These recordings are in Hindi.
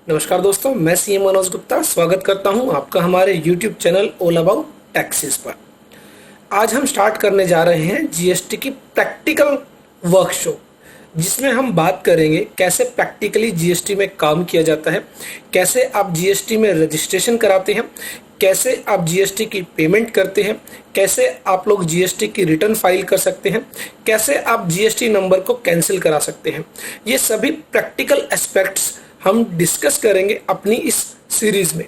नमस्कार दोस्तों, मैं सीएम मनोज गुप्ता स्वागत करता हूं आपका हमारे YouTube channel all about taxes पर। आज हम स्टार्ट करने जा रहे हैं जीएसटी की प्रैक्टिकल वर्कशॉप, जिसमें हम बात करेंगे कैसे प्रैक्टिकली जीएसटी में काम किया जाता है, कैसे आप जीएसटी में रजिस्ट्रेशन कराते हैं, कैसे आप जीएसटी की पेमेंट करते हैं, कैसे आप लोग जीएसटी की रिटर्न फाइल कर सकते हैं, कैसे आप जीएसटी नंबर को कैंसिल करा सकते हैं। ये सभी प्रैक्टिकल एस्पेक्ट्स हम डिस्कस करेंगे अपनी इस सीरीज में।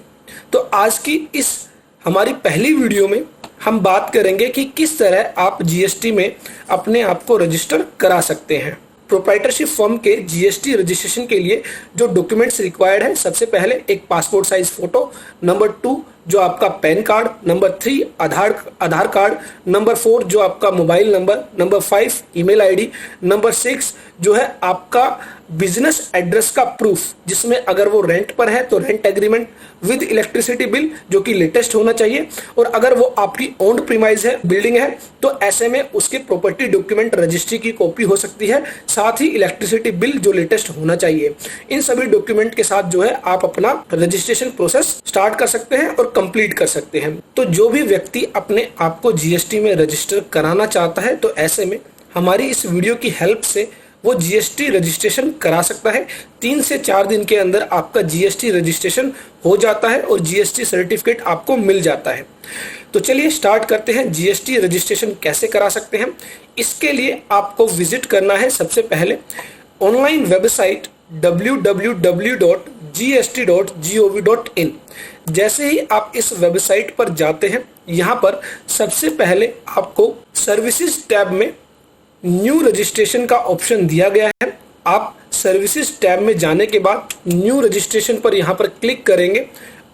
तो आज की इस हमारी पहली वीडियो में हम बात करेंगे कि किस तरह आप जीएसटी में अपने आप को रजिस्टर करा सकते हैं। प्रोप्राइटरशिप फर्म के जीएसटी रजिस्ट्रेशन के लिए जो डॉक्यूमेंट्स रिक्वायर्ड है, सबसे पहले एक पासपोर्ट साइज फोटो, नंबर 2 जो आपका पैन कार्ड, नंबर 3 आधार कार्ड, नंबर 4 जो आपका mobile number, number 5 email ID, number 6 जो है आपका बिजनेस एड्रेस का प्रूफ, जिसमें अगर वो रेंट पर है तो rent agreement with electricity bill जो कि लेटेस्ट होना चाहिए, और अगर वो आपकी ओन्ड प्रीमाइज है, बिल्डिंग है, तो ऐसे में उसके प्रॉपर्टी डॉक्यूमेंट रजिस्ट्री की कॉपी हो सकती है, साथ ही इलेक्ट्रिसिटी बिल जो लेटेस्ट होना चाहिए। इन सभी डॉक्यूमेंट के साथ जो है आप अपना रजिस्ट्रेशन प्रोसेस स्टार्ट कर सकते हैं और कंप्लीट कर सकते हैं। तो जो भी व्यक्ति अपने आप को जीएसटी में रजिस्टर कराना चाहता है, तो ऐसे में हमारी इस वीडियो की हेल्प से वो जीएसटी रजिस्ट्रेशन करा सकता है। 3 से 4 दिन के अंदर आपका जीएसटी रजिस्ट्रेशन हो जाता है और जीएसटी सर्टिफिकेट आपको मिल जाता है। तो चलिए स्टार्ट करते हैं। जीएसटी रजिस्ट्रेशन कैसे करा सकते हैं, इसके लिए आपको विजिट करना है सबसे पहले ऑनलाइन वेबसाइट www.gst.gov.in। जैसे ही आप इस वेबसाइट पर जाते हैं, यहाँ पर सबसे पहले आपको सर्विसेज टैब में न्यू रजिस्ट्रेशन का ऑप्शन दिया गया है। आप सर्विसेज टैब में जाने के बाद न्यू रजिस्ट्रेशन पर यहाँ पर क्लिक करेंगे,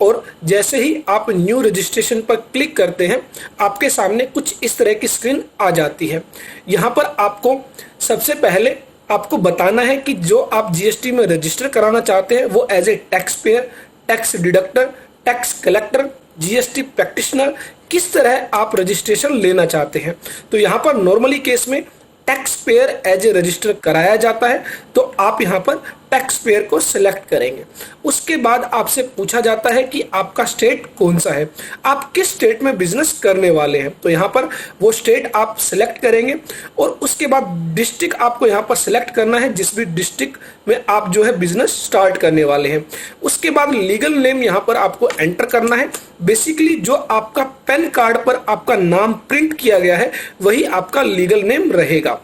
और जैसे ही आप न्यू रजिस्ट्रेशन पर क्लिक करते हैं, आपके सामने कुछ इस तरह की स्क्रीन आ जाती है। यहाँ पर आपको सबसे पहले आपको बताना है कि जो आप जीएसटी में रजिस्टर कराना चाहते हैं वो as a tax payer, tax deductor, tax collector, GST practitioner किस तरह आप रजिस्ट्रेशन लेना चाहते हैं। तो यहाँ पर नॉर्मली केस में tax payer as a register कराया जाता है, तो आप यहाँ पर टैक्स पेयर को सिलेक्ट करेंगे। उसके बाद आपसे पूछा जाता है कि आपका स्टेट कौन सा है, आप किस स्टेट में बिजनेस करने वाले हैं। तो यहाँ पर वो स्टेट आप सिलेक्ट करेंगे, और उसके बाद डिस्ट्रिक्ट आपको यहाँ पर सिलेक्ट करना है, जिस भी डिस्ट्रिक्ट में आप जो है बिजनेस स्टार्ट करने वाले हैं। उसके बाद लीगल नेम यहाँ पर आपको एंटर करना है। बेसिकली जो आपका पैन कार्ड पर आपका नाम प्रिंट किया गया है वही आपका लीगल नेम रहेगा।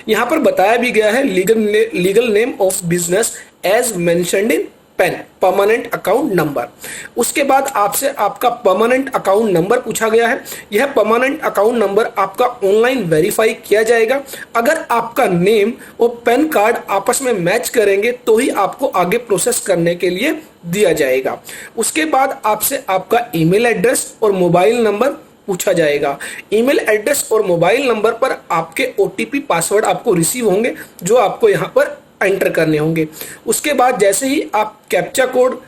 यहाँ पर बताया भी गया है legal name of business as mentioned in PAN, permanent account number. उसके बाद आपसे आपका परमानेंट अकाउंट नंबर पूछा गया है। यह परमानेंट अकाउंट नंबर आपका ऑनलाइन वेरीफाई किया जाएगा। अगर आपका नेम और पैन कार्ड आपस में मैच करेंगे तो ही आपको आगे प्रोसेस करने के लिए दिया जाएगा। उसके बाद आपसे आपका ईमेल एड्रेस और मोबाइल नंबर पूछा जाएगा। ईमेल एड्रेस और मोबाइल नंबर पर आपके ओटीपी पासवर्ड आपको रिसीव होंगे, जो आपको यहाँ पर एंटर करने होंगे। उसके बाद जैसे ही आप कैप्चा कोड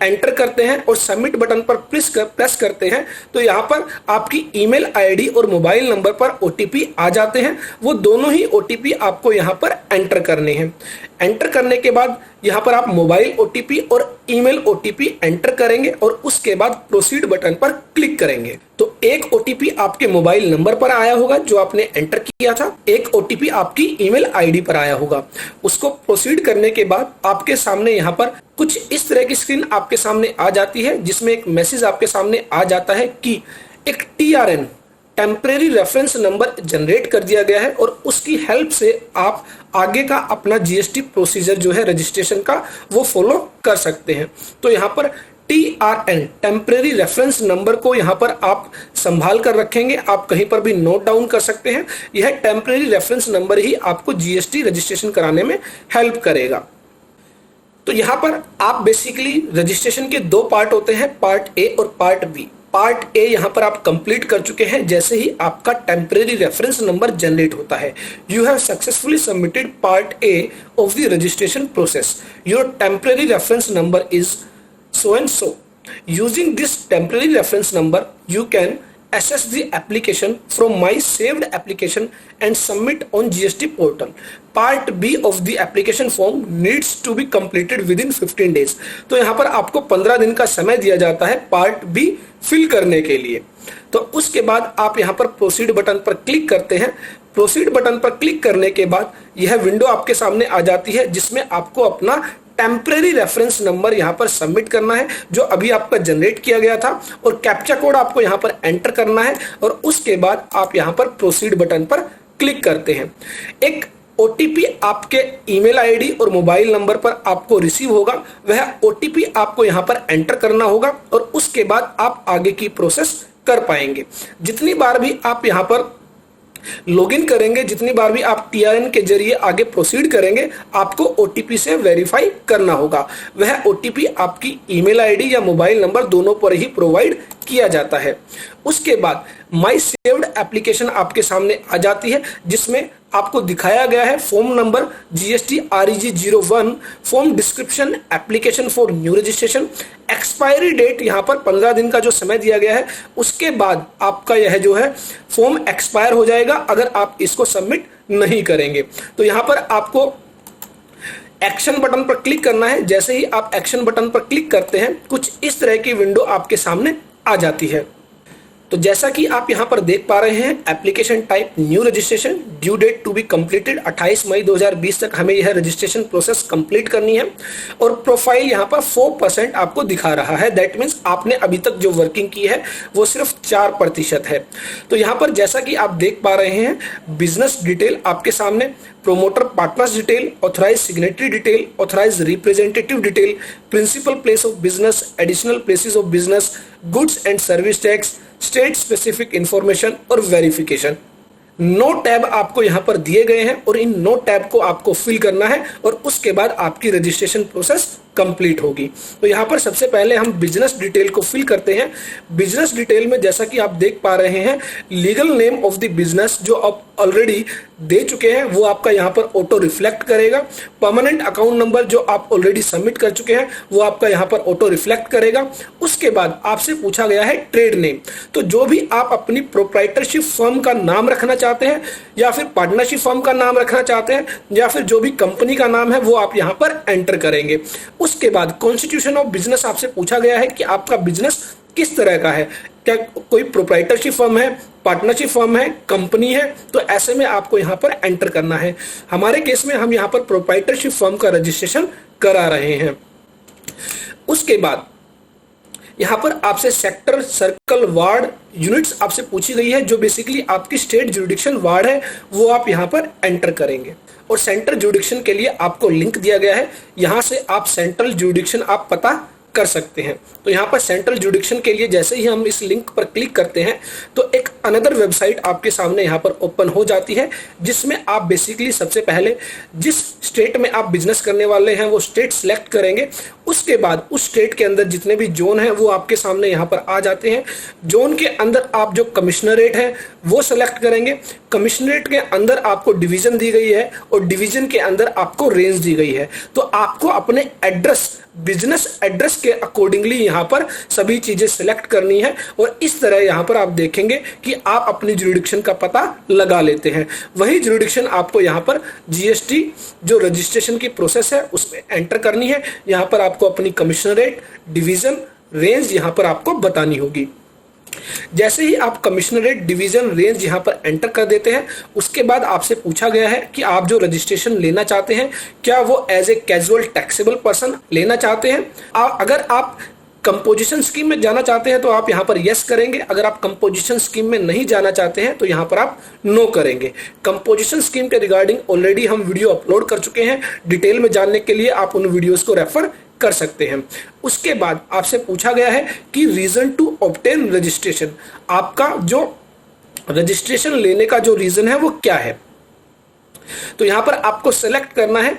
एंटर करते हैं और सबमिट बटन पर प्रेस करते हैं, तो यहाँ पर आपकी ईमेल आईडी और मोबाइल नंबर पर ओटीपी आ जाते हैं। वो दोनों ही ओटीपी आपको यहाँ पर एंटर करने हैं। एंटर करने के बाद यहाँ पर आप मोबाइल ओटीपी और ईमेल ओटीपी एंटर करेंगे, और उसके बाद प्रोसीड बटन पर क्लिक करेंगे। तो एक ओटीपी आपके मोबाइल नंबर पर आया होगा जो आपने एंटर किया था, एक ओटीपी आपकी ईमेल आईडी पर आया होगा। उसको प्रोसीड करने के बाद आपके सामने यहाँ पर कुछ इस तरह की स्क्रीन आपके सामने आ जाती है, जिसमें एक मैसेज आपके सामने आ जाता है कि एक TRN, temporary reference number generate कर दिया गया है, और उसकी हेल्प से आप आगे का अपना जीएसटी प्रोसीजर जो है रजिस्ट्रेशन का वो फॉलो कर सकते हैं। तो यहाँ पर TRN, टेम्परेरी रेफरेंस नंबर को यहाँ पर आप संभाल कर रखेंगे, आप कहीं पर भी नोट डाउन कर सकते हैं। यह टेम्परेरी रेफरेंस नंबर ही आपको जीएसटी रजिस्ट्रेशन कराने में हेल्प करेगा। तो यहाँ पर आप बेसिकली रजिस्ट्रेशन के 2 पार्ट होते हैं, पार्ट ए और पार्ट बी। पार्ट ए यहाँ पर आप कंप्लीट कर चुके हैं जैसे ही आपका टेम्परेरी रेफरेंस नंबर जनरेट होता है। You have successfully submitted part A of the registration process. Your temporary reference number is so and so. Using this temporary reference number, you can access the application from my saved application and submit on GST portal. Part B of the application form needs to be completed within 15 days. तो यहाँ पर आपको 15 दिन का समय दिया जाता है पार्ट बी फिल करने के लिए। तो उसके बाद आप यहाँ पर प्रोसीड बटन पर क्लिक करते हैं। प्रोसीड बटन पर क्लिक करने के बाद यह विंडो आपके सामने आ जाती है, जिसमें आपको अपना टेम्परेरी रेफरेंस नंबर यहाँ पर सबमिट करना है जो अभी आपका जनरेट किया गया था, और कैप्चा कोड आपको यहाँ पर एंटर करना है, और उसके बाद आप यहाँ पर प्रोसीड बटन पर क्लिक करते हैं। एक ओटीपी आपके ईमेल आईडी और मोबाइल नंबर पर आपको रिसीव होगा, वह ओटीपी आपको यहाँ पर एंटर करना होगा, और उसके बाद आप आगे की प्रोसेस कर पाएंगे। जितनी बार भी आप यहाँ पर लॉगिन करेंगे, जितनी बार भी आप टीआरएन के जरिए आगे प्रोसीड करेंगे, आपको ओटीपी से वेरीफाई करना होगा। वह ओटीपी आपकी ईमेल आईडी या मोबाइल नंबर दोनों पर ही प्रोवाइड किया जाता है। उसके बाद माई सेव्ड एप्लीकेशन आपके सामने आ जाती है, जिसमें आपको दिखाया गया है form number GST REG 01, form description, application for new registration. Expiry date यहाँ पर 15 दिन का जो समय दिया गया है, उसके बाद आपका यह जो है फॉर्म एक्सपायर हो जाएगा अगर आप इसको सबमिट नहीं करेंगे। तो यहाँ पर आपको एक्शन बटन पर क्लिक करना है। जैसे ही आप एक्शन बटन पर क्लिक करते हैं, कुछ इस तरह की विंडो आपके सामने आ जाती है। तो जैसा कि आप यहां पर देख पा रहे हैं, application type new registration, due date to be completed 28 मई 2020 तक हमें यह रजिस्ट्रेशन प्रोसेस कंप्लीट करनी है, और प्रोफाइल यहां पर 4% आपको दिखा रहा है। दैट मीन्स आपने अभी तक जो वर्किंग की है वो सिर्फ 4% है। तो यहां पर जैसा कि आप देख पा रहे हैं, बिजनेस डिटेल आपके सामने, promoter partners detail, authorise signatory detail, authorise representative detail, principal place of business, additional places of business, goods and service tax, state specific information और वेरिफिकेशन। 9 टैब आपको यहां पर दिए गए हैं, और इन 9 टैब को आपको फिल करना है, और उसके बाद आपकी रजिस्ट्रेशन प्रोसेस कंप्लीट होगी। तो यहां पर सबसे पहले हम बिजनेस डिटेल को फिल करते हैं। बिजनेस डिटेल में जैसा कि आप देख पा रहे हैं, legal name of the business जो आप ऑलरेडी दे चुके हैं वो आपका यहां पर ऑटो रिफ्लेक्ट करेगा। परमानेंट अकाउंट नंबर जो आप ऑलरेडी सबमिट कर चुके हैं वो आपका यहां पर ऑटो रिफ्लेक्ट करेगा। उसके बाद आपसे पूछा गया है ट्रेड नेम। तो जो भी आप अपनी प्रोप्राइटरशिप फर्म का नाम रखना चाहते हैं, या फिर पार्टनरशिप फर्म का नाम रखना चाहते हैं, या फिर जो भी कंपनी का नाम है वो आप यहां पर एंटर करेंगे। उसके बाद कॉन्स्टिट्यूशन ऑफ बिजनेस आपसे पूछा गया है कि आपका बिजनेस किस तरह का है, क्या कोई प्रोप्राइटरशिप फर्म है, पार्टनरशिप फर्म है, कंपनी है। तो ऐसे में आपको यहां पर एंटर करना है। हमारे केस में हम यहां पर प्रोप्राइटरशिप फर्म का रजिस्ट्रेशन करा रहे हैं। उसके बाद यहां पर आपसे सेक्टर, सर्कल, वार्ड, यूनिट्स आपसे पूछी गई है, जो बेसिकली आपकी स्टेट जुरिडिक्शन वार्ड है वो आप यहां पर एंटर करेंगे। और सेंट्रल जुरिडिक्शन के लिए आपको लिंक दिया गया है, यहां से आप सेंट्रल जुरिडिक्शन आप पता कर सकते हैं। तो यहाँ पर सेंट्रल जुडिक्शन के लिए जैसे ही हम इस लिंक पर क्लिक करते हैं तो एक अनदर वेबसाइट आपके सामने यहाँ पर ओपन हो जाती है, जिसमें आप बेसिकली सबसे पहले जिस स्टेट में आप बिजनेस करने वाले हैं वो स्टेट सिलेक्ट करेंगे। उसके बाद उस स्टेट के अंदर जितने भी जोन हैं वो आपके सामने यहाँ पर आ जाते हैं। जोन के अंदर आप जो कमिश्नरेट है वो सेलेक्ट करेंगे। कमिश्नरेट के अंदर आपको डिवीजन दी गई है और डिवीजन के अंदर आपको रेंज दी गई है। तो आपको अपने एड्रेस, बिजनेस एड्रेस के अकॉर्डिंगली यहाँ पर सभी चीजें सिलेक्ट करनी है और इस तरह यहाँ पर आप देखेंगे कि आप अपनी जुरिडिक्शन का पता लगा लेते हैं। वही जुरिडिक्शन आपको यहाँ पर जीएसटी जो रजिस्ट्रेशन की प्रोसेस है उसमें एंटर करनी है। यहाँ पर आपको अपनी कमिश्नरेट, डिवीजन, रेंज यहाँ पर आपको बतानी होगी। जैसे ही आप कमिश्नरेट, डिवीजन, रेंज यहां पर एंटर कर देते हैं, उसके बाद आपसे पूछा गया है कि आप जो रजिस्ट्रेशन लेना चाहते हैं क्या वो as a casual taxable person लेना चाहते हैं। अगर आप कंपोजिशन स्कीम में जाना चाहते हैं तो आप यहां पर यस करेंगे। अगर आप कंपोजिशन स्कीम में नहीं जाना चाहते हैं तो यहां पर आप नो करेंगे। कंपोजिशन स्कीम के रिगार्डिंग ऑलरेडी हम वीडियो अपलोड कर चुके हैं। डिटेल में जानने के लिए आप उन वीडियोस को रेफर कर सकते हैं। उसके बाद आपसे पूछा गया है कि रीजन टू ऑब्टेन रजिस्ट्रेशन, आपका जो रजिस्ट्रेशन लेने का जो रीजन है वो क्या है। तो यहां पर आपको सेलेक्ट करना है।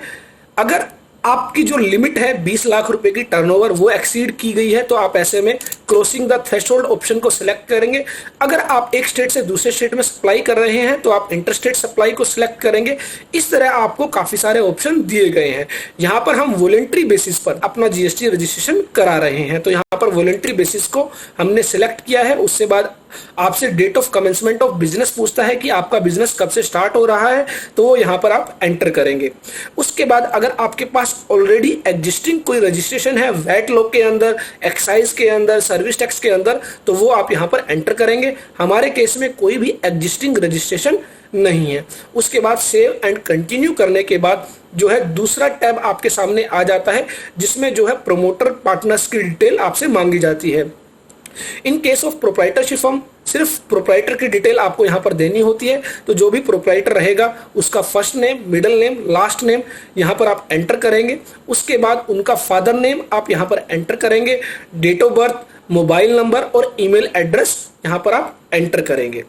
अगर आपकी जो लिमिट है 20 लाख रुपए की टर्नओवर वो एक्सीड की गई है तो आप ऐसे में क्रॉसिंग द थ्रेशोल्ड ऑप्शन को सिलेक्ट करेंगे। अगर आप एक स्टेट से दूसरे स्टेट में सप्लाई कर रहे हैं तो आप इंटर स्टेट सप्लाई को सिलेक्ट करेंगे। इस तरह आपको काफी सारे ऑप्शन दिए गए हैं। यहाँ पर हम वॉलंटरी बेसिस पर अपना जीएसटी रजिस्ट्रेशन करा रहे हैं, तो यहाँ पर वॉलंटरी बेसिस को हमने सिलेक्ट किया है। उसके बाद आपसे date of commencement of business पूछता है कि आपका बिजनेस कब से स्टार्ट हो रहा है, तो वो यहाँ पर आप एंटर करेंगे। उसके बाद अगर आपके पास ऑलरेडी एग्जिस्टिंग कोई रजिस्ट्रेशन है वैट लॉ के अंदर, एक्साइज के अंदर, सर्विस टैक्स के अंदर, तो वो आप यहाँ पर एंटर करेंगे। हमारे केस में कोई भी एग्जिस्टिंग रजिस्ट्रेशन नहीं है। उसके बाद सेव एंड कंटिन्यू करने के बाद जो है दूसरा टैब आपके सामने आ जाता है, जिसमें जो है प्रमोटर पार्टनर्स की डिटेल आपसे मांगी जाती है। In case of proprietorship firm सिर्फ प्रोप्राइटर की डिटेल आपको यहाँ पर देनी होती है। तो जो भी प्रोप्राइटर रहेगा उसका first name, middle name, last name यहाँ पर आप एंटर करेंगे। उसके बाद उनका फादर नेम आप यहाँ पर एंटर करेंगे। Date of birth, mobile number और ईमेल एड्रेस यहाँ पर आप एंटर करेंगे।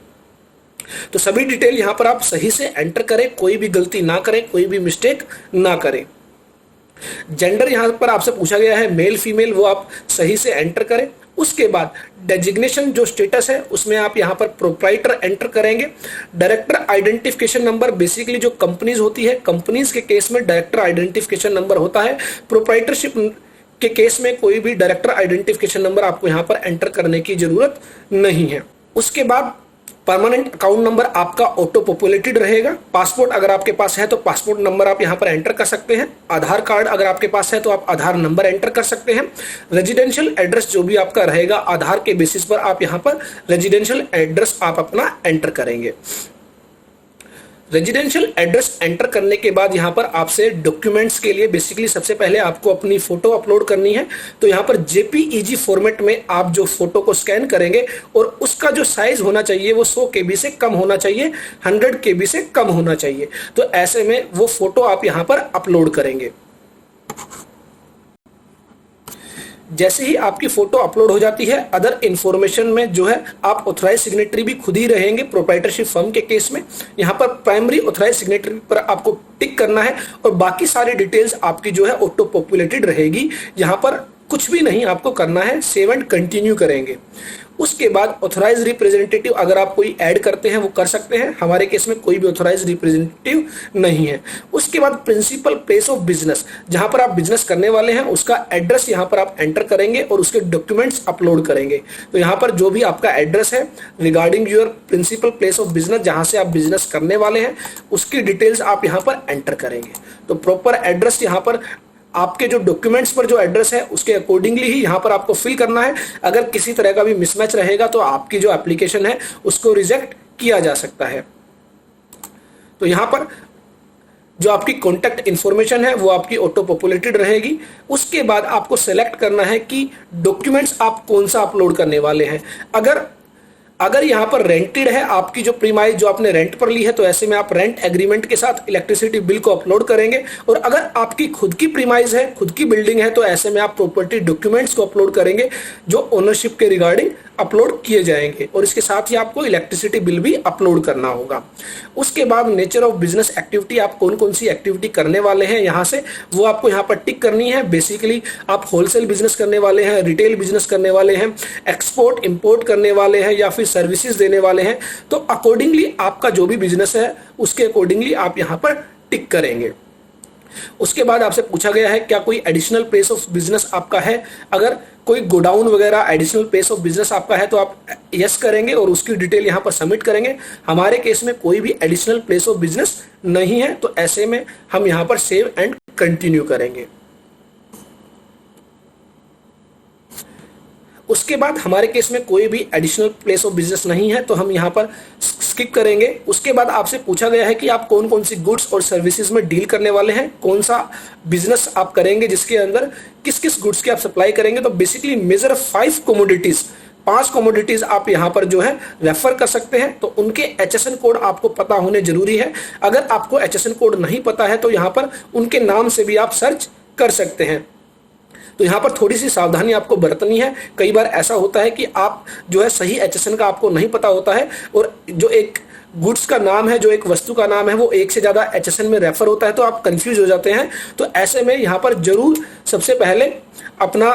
तो सभी डिटेल यहाँ पर आप सही से एंटर करें, कोई भी गलती ना करें, कोई भी मिस्टेक ना करें। जेंडर यहाँ पर आपसे पूछा गया है मेल फीमेल, वो आप सही से एंटर करें। उसके बाद डेजिग्नेशन जो स्टेटस है उसमें आप यहाँ पर प्रोप्राइटर एंटर करेंगे। डायरेक्टर आइडेंटिफिकेशन नंबर, बेसिकली जो कंपनीज होती है, कंपनीज के केस में डायरेक्टर आइडेंटिफिकेशन नंबर होता है। प्रोप्राइटरशिप के केस में कोई भी डायरेक्टर आइडेंटिफिकेशन नंबर आपको यहाँ पर एंटर करने की जरूरत नहीं है। उसके बाद परमानेंट अकाउंट नंबर आपका ऑटो पॉपुलेटेड रहेगा। पासपोर्ट अगर आपके पास है तो पासपोर्ट नंबर आप यहां पर एंटर कर सकते हैं। आधार कार्ड अगर आपके पास है तो आप आधार नंबर एंटर कर सकते हैं। रेजिडेंशियल एड्रेस जो भी आपका रहेगा आधार के बेसिस पर आप यहां पर रेजिडेंशियल एड्रेस आप अपना एंटर करेंगे। रेजिडेंशियल एड्रेस एंटर करने के बाद यहाँ पर आपसे डॉक्यूमेंट्स के लिए बेसिकली सबसे पहले आपको अपनी फोटो अपलोड करनी है। तो यहाँ पर जेपीईजी फॉर्मेट में आप जो फोटो को स्कैन करेंगे और उसका जो साइज होना चाहिए वो 100 KB से कम होना चाहिए, 100 KB से कम होना चाहिए। तो ऐसे में वो फोटो आप यहाँ पर अपलोड करेंगे। जैसे ही आपकी फोटो अपलोड हो जाती है, अदर इंफॉर्मेशन में जो है आप ऑथराइज सिग्नेटरी भी खुद ही रहेंगे प्रोप्राइटरशिप फर्म के केस में। यहाँ पर प्राइमरी ऑथराइज सिग्नेटरी पर आपको टिक करना है और बाकी सारी डिटेल्स आपकी जो है ऑटो पॉपुलेटेड रहेगी। यहाँ पर कुछ भी नहीं आपको करना है, सेव एंड कंटिन्यू करेंगे। उसके बाद ऑथराइज रिप्रेजेंटेटिव अगर आप कोई ऐड करते हैं वो कर सकते हैं। हमारे केस में कोई भी ऑथराइज रिप्रेजेंटेटिव नहीं है। उसके बाद प्रिंसिपल प्लेस ऑफ बिजनेस, जहां पर आप बिजनेस करने वाले हैं उसका एड्रेस यहां पर आप एंटर करेंगे और उसके डॉक्यूमेंट्स अपलोड करेंगे। तो यहां पर जो भी आपका एड्रेस है regarding your principal place of business, जहां से आप बिजनेस करने वाले हैं, उसकी डिटेल्स आप यहां पर एंटर करेंगे। तो प्रॉपर एड्रेस यहां पर आपके जो डॉक्यूमेंट्स पर जो एड्रेस है उसके अकॉर्डिंगली ही यहाँ पर आपको फिल करना है। अगर किसी तरह का भी मिसमैच रहेगा तो आपकी जो एप्लीकेशन है उसको रिजेक्ट किया जा सकता है। तो यहाँ पर जो आपकी कॉन्टैक्ट इंफॉर्मेशन है वो आपकी ऑटो पॉपुलेटेड रहेगी। उसके बाद आपको सेलेक्ट करना है कि डॉक्यूमेंट्स आप कौन सा अपलोड करने वाले हैं। अगर यहाँ पर रेंटेड है आपकी जो प्रीमाइस जो आपने रेंट पर ली है, तो ऐसे में आप रेंट एग्रीमेंट के साथ इलेक्ट्रिसिटी बिल को अपलोड करेंगे। और अगर आपकी खुद की प्रीमाइस है, खुद की बिल्डिंग है, तो ऐसे में आप प्रॉपर्टी डॉक्यूमेंट्स को अपलोड करेंगे जो ओनरशिप के रिगार्डिंग अपलोड किए जाएंगे। और इसके साथ ही आपको इलेक्ट्रिसिटी बिल भी अपलोड करना होगा। उसके बाद नेचर ऑफ बिजनेस एक्टिविटी, आप कौन कौन सी एक्टिविटी करने वाले हैं यहाँ से वो आपको यहाँ पर टिक करनी है। बेसिकली आप होलसेल बिजनेस करने वाले हैं, रिटेल बिजनेस करने वाले हैं, एक्सपोर्ट इंपोर्ट करने वाले हैं या फिर सर्विसेज देने वाले हैं। तो अकॉर्डिंगली आपका जो भी बिजनेस है उसके अकॉर्डिंगली आप यहाँ पर टिक करेंगे। उसके बाद आपसे पूछा गया है क्या कोई एडिशनल प्लेस ऑफ बिजनेस आपका है। अगर कोई गोडाउन वगैरह एडिशनल प्लेस ऑफ बिजनेस आपका है तो आप यस करेंगे और उसकी डिटेल यहाँ पर सबमिट करेंगे। हमारे केस में कोई भी एडिशनल प्लेस ऑफ बिजनेस नहीं है, तो ऐसे में हम यहाँ पर सेव एंड कंटिन्यू करेंगे। उसके बाद हमारे केस में कोई भी एडिशनल प्लेस ऑफ बिजनेस नहीं है, तो हम यहाँ पर स्किप करेंगे। उसके बाद आपसे पूछा गया है कि आप कौन कौन सी गुड्स और सर्विसेज में डील करने वाले हैं, कौन सा बिजनेस आप करेंगे जिसके अंदर किस किस गुड्स की आप सप्लाई करेंगे। तो बेसिकली मेजर 5 कमोडिटीज, 5 कमोडिटीज आप यहाँ पर जो है रेफर कर सकते हैं। तो उनके HSN कोड आपको पता होने जरूरी है। अगर आपको HSN कोड नहीं पता है तो यहाँ पर उनके नाम से भी आप सर्च कर सकते हैं। तो यहाँ पर थोड़ी सी सावधानी आपको बरतनी है। कई बार ऐसा होता है कि आप जो है सही HSN का आपको नहीं पता होता है और जो एक गुड्स का नाम है, जो एक वस्तु का नाम है, वो एक से ज्यादा HSN में रेफर होता है, तो आप कंफ्यूज हो जाते हैं। तो ऐसे में यहाँ पर जरूर सबसे पहले अपना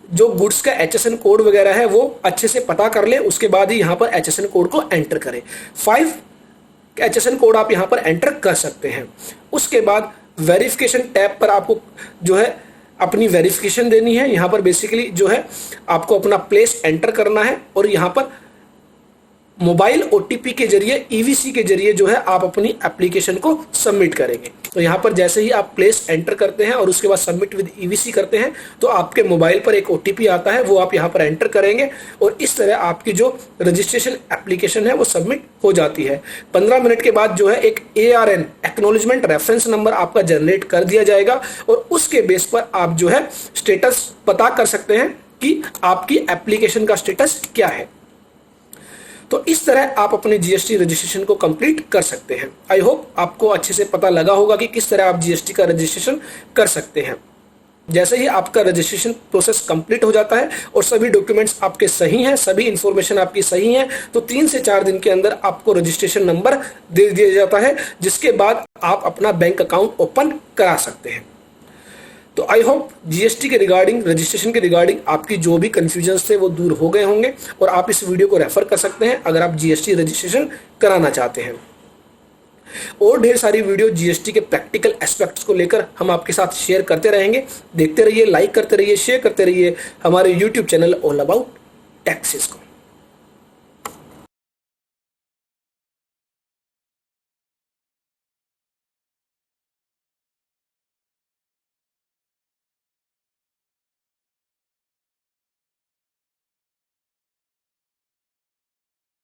जो गुड्स का HSN कोड वगैरह है वो अच्छे से पता कर ले, उसके बाद ही यहाँ पर HSN कोड को एंटर करें। 5 HSN कोड आप यहाँ पर एंटर कर सकते हैं। उसके बाद वेरिफिकेशन टैब पर आपको जो है अपनी वेरिफिकेशन देनी है। यहाँ पर बेसिकली जो है आपको अपना प्लेस एंटर करना है और यहाँ पर मोबाइल OTP के जरिए EVC के जरिए जो है आप अपनी एप्लीकेशन को सबमिट करेंगे। तो यहाँ पर जैसे ही आप प्लेस एंटर करते हैं और उसके बाद सबमिट विद EVC करते हैं तो आपके मोबाइल पर एक OTP आता है, वो आप यहाँ पर एंटर करेंगे और इस तरह आपकी जो रजिस्ट्रेशन एप्लीकेशन है वो सबमिट हो जाती है। 15 मिनट के बाद जो है एक ARN एक्नॉलेजमेंट रेफरेंस नंबर आपका जनरेट कर दिया जाएगा और उसके बेस पर आप जो है स्टेटस पता कर सकते हैं कि आपकी एप्लीकेशन का स्टेटस क्या है। तो इस तरह आप अपने GST रजिस्ट्रेशन को कंप्लीट कर सकते हैं। आई होप आपको अच्छे से पता लगा होगा कि किस तरह आप GST का रजिस्ट्रेशन कर सकते हैं। जैसे ही आपका रजिस्ट्रेशन प्रोसेस कंप्लीट हो जाता है और सभी डॉक्यूमेंट्स आपके सही हैं, सभी इंफॉर्मेशन आपकी सही है, तो 3 से 4 दिन के अंदर आपको रजिस्ट्रेशन नंबर दे दिया जाता है, जिसके बाद आप अपना बैंक अकाउंट ओपन करा सकते हैं। तो आई होप GST के रिगार्डिंग, रजिस्ट्रेशन के रिगार्डिंग आपकी जो भी कंफ्यूजन्स थे वो दूर हो गए होंगे और आप इस वीडियो को रेफर कर सकते हैं अगर आप GST रजिस्ट्रेशन कराना चाहते हैं। और ढेर सारी वीडियो GST के प्रैक्टिकल एस्पेक्ट्स को लेकर हम आपके साथ शेयर करते रहेंगे। देखते रहिए, लाइक करते रहिए, शेयर करते रहिए हमारे YouTube channel all about taxes को।